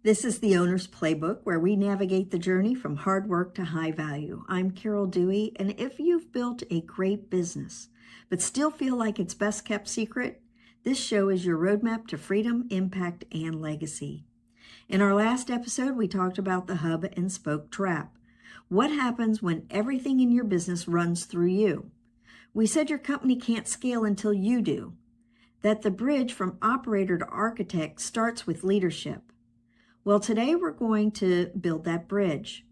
This is the Owner's Playbook, where we navigate the journey from hard work to high value. I'm Carol Dewey, and if you've built a great business, but still feel like it's best kept secret, this show is your roadmap to freedom, impact, and legacy. In our last episode, we talked about the hub and spoke trap. What happens when everything in your business runs through you? We said your company can't scale until you do, that the bridge from operator to architect starts with leadership. Well, today we're going to build that bridge.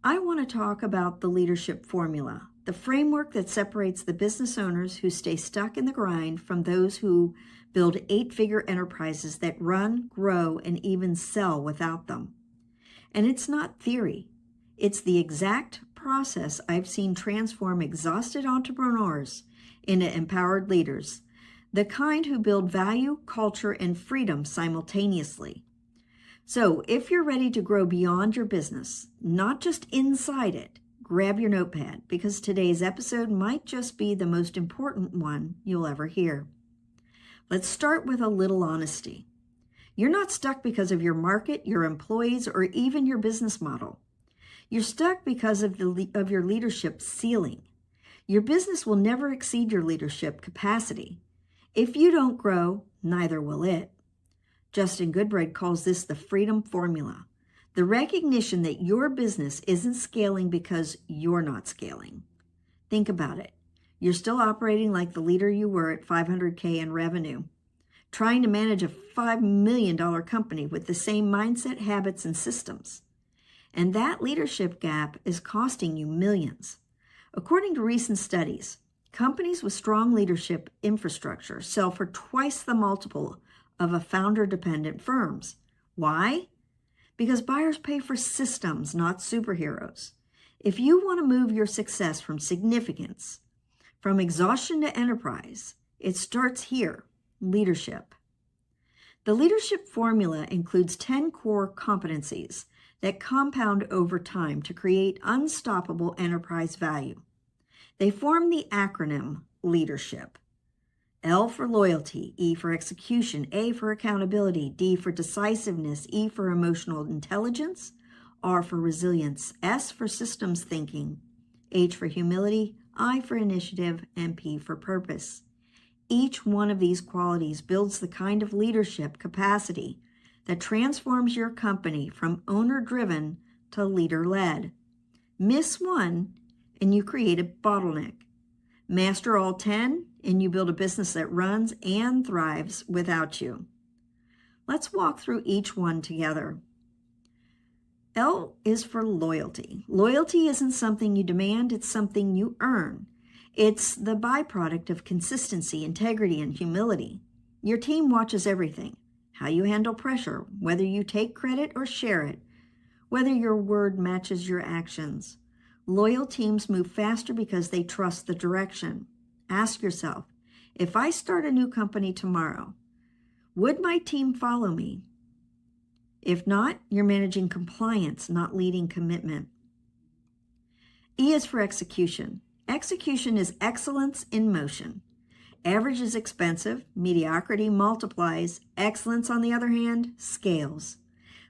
I want to talk about the leadership formula, the framework that separates the business owners who stay stuck in the grind from those who build 8-figure enterprises that run, grow, and even sell without them. And it's not theory. It's the exact process I've seen transform exhausted entrepreneurs into empowered leaders, the kind who build value, culture, and freedom simultaneously. So if you're ready to grow beyond your business, not just inside it, grab your notepad, because today's episode might just be the most important one you'll ever hear. Let's start with a little honesty. You're not stuck because of your market, your employees, or even your business model. You're stuck because of your leadership ceiling. Your business will never exceed your leadership capacity. If you don't grow, neither will it. Justin Goodbread calls this the freedom formula, the recognition that your business isn't scaling because you're not scaling. Think about it. You're still operating like the leader you were at $500K in revenue, trying to manage a $5 million company with the same mindset, habits, and systems. And that leadership gap is costing you millions. According to recent studies, companies with strong leadership infrastructure sell for twice the multiple of a founder-dependent firms. Why? Because buyers pay for systems, not superheroes. If you want to move your success from significance, from exhaustion to enterprise, it starts here, leadership. The leadership formula includes 10 core competencies that compound over time to create unstoppable enterprise value. They form the acronym LEADERSHIP. L for loyalty, E for execution, A for accountability, D for decisiveness, E for emotional intelligence, R for resilience, S for systems thinking, H for humility, I for initiative, and P for purpose. Each one of these qualities builds the kind of leadership capacity that transforms your company from owner-driven to leader-led. Miss one, and you create a bottleneck. Master all 10, and you build a business that runs and thrives without you. Let's walk through each one together. L is for loyalty. Loyalty isn't something you demand, it's something you earn. It's the byproduct of consistency, integrity, and humility. Your team watches everything. How you handle pressure, whether you take credit or share it, whether your word matches your actions. Loyal teams move faster because they trust the direction. Ask yourself, if I start a new company tomorrow, would my team follow me? If not, you're managing compliance, not leading commitment. E is for execution. Execution is excellence in motion. Average is expensive, mediocrity multiplies, excellence, on the other hand, scales.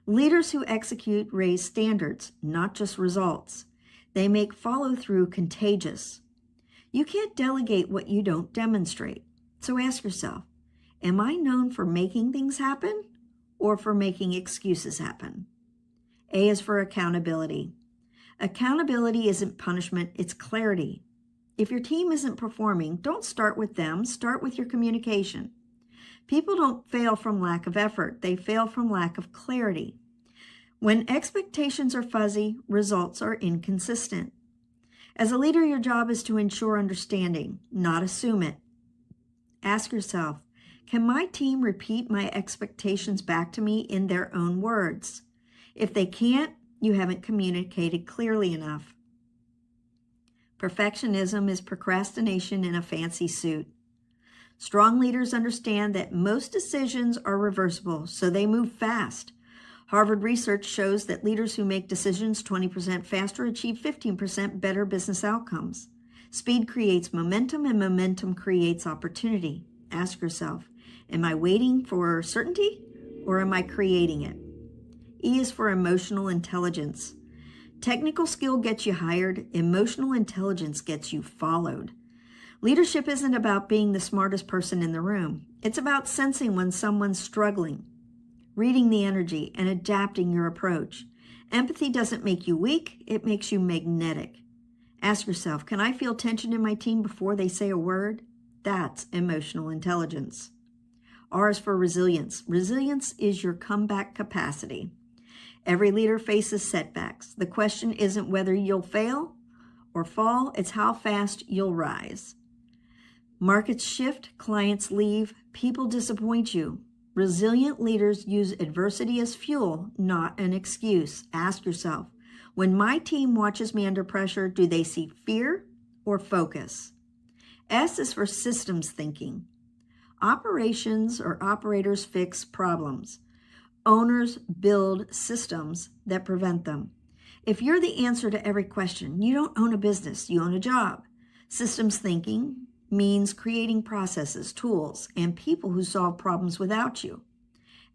Leaders who execute raise standards, not just results. They make follow-through contagious. You can't delegate what you don't demonstrate. So ask yourself, am I known for making things happen or for making excuses happen? A is for accountability. Accountability isn't punishment, it's clarity. If your team isn't performing, don't start with them, start with your communication. People don't fail from lack of effort, they fail from lack of clarity. When expectations are fuzzy, results are inconsistent. As a leader, your job is to ensure understanding, not assume it. Ask yourself, can my team repeat my expectations back to me in their own words? If they can't, you haven't communicated clearly enough. Perfectionism is procrastination in a fancy suit. Strong leaders understand that most decisions are reversible, so they move fast. Harvard research shows that leaders who make decisions 20% faster achieve 15% better business outcomes. Speed creates momentum, and momentum creates opportunity. Ask yourself, am I waiting for certainty or am I creating it? E is for emotional intelligence. Technical skill gets you hired. Emotional intelligence gets you followed. Leadership isn't about being the smartest person in the room. It's about sensing when someone's struggling, reading the energy, and adapting your approach. Empathy doesn't make you weak, it makes you magnetic. Ask yourself, can I feel tension in my team before they say a word? That's emotional intelligence. R is for resilience. Resilience is your comeback capacity. Every leader faces setbacks. The question isn't whether you'll fail or fall, it's how fast you'll rise. Markets shift, clients leave, people disappoint you. Resilient leaders use adversity as fuel, not an excuse. Ask yourself, when my team watches me under pressure, do they see fear or focus? S is for systems thinking. Operations or operators fix problems. Owners build systems that prevent them. If you're the answer to every question, you don't own a business, you own a job. Systems thinking means creating processes, tools, and people who solve problems without you.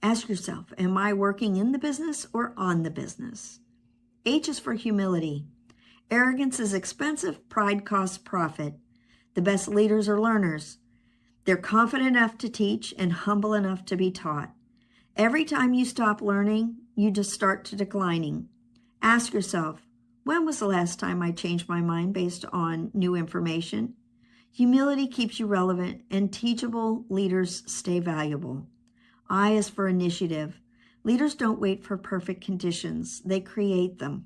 Ask yourself, am I working in the business or on the business? H is for humility. Arrogance is expensive, pride costs profit. The best leaders are learners. They're confident enough to teach and humble enough to be taught. Every time you stop learning, you just start to declining. Ask yourself, when was the last time I changed my mind based on new information? Humility keeps you relevant, and teachable leaders stay valuable. I is for initiative. Leaders don't wait for perfect conditions. They create them.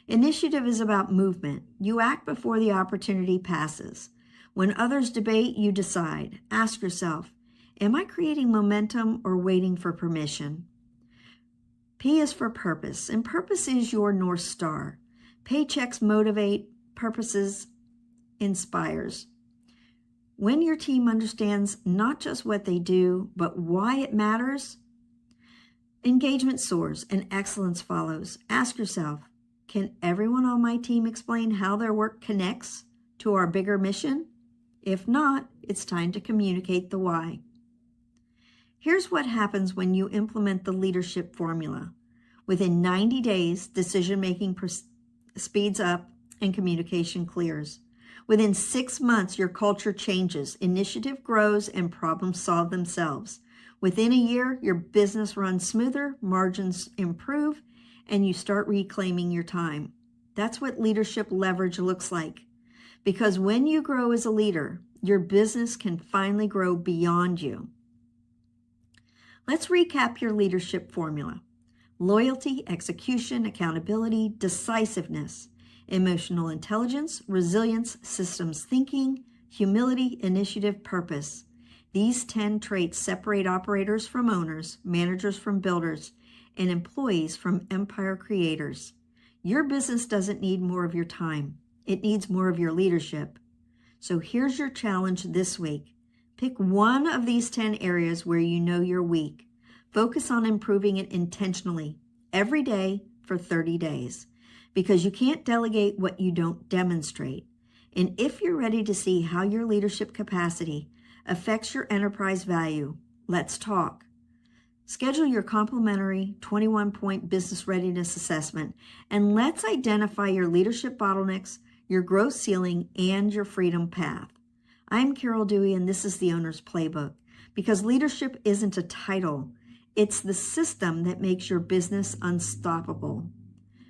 Initiative is about movement. You act before the opportunity passes. When others debate, you decide. Ask yourself, am I creating momentum or waiting for permission? P is for purpose, and purpose is your North Star. Paychecks motivate, purposes inspires. When your team understands not just what they do, but why it matters, engagement soars and excellence follows. Ask yourself, can everyone on my team explain how their work connects to our bigger mission? If not, it's time to communicate the why. Here's what happens when you implement the leadership formula. Within 90 days, decision-making speeds up and communication clears. Within 6 months, your culture changes, initiative grows, and problems solve themselves. Within a year, your business runs smoother, margins improve, and you start reclaiming your time. That's what leadership leverage looks like. Because when you grow as a leader, your business can finally grow beyond you. Let's recap your leadership formula. Loyalty, execution, accountability, decisiveness, emotional intelligence, resilience, systems thinking, humility, initiative, purpose. These 10 traits separate operators from owners, managers from builders, and employees from empire creators. Your business doesn't need more of your time. It needs more of your leadership. So here's your challenge this week. Pick one of these 10 areas where you know you're weak. Focus on improving it intentionally every day for 30 days because you can't delegate what you don't demonstrate. And if you're ready to see how your leadership capacity affects your enterprise value, let's talk. Schedule your complimentary 21-point business readiness assessment and let's identify your leadership bottlenecks, your growth ceiling, and your freedom path. I'm Carol Dewey, and this is the Owner's Playbook. Because leadership isn't a title, it's the system that makes your business unstoppable.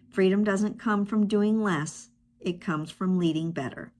Freedom doesn't come from doing less, it comes from leading better.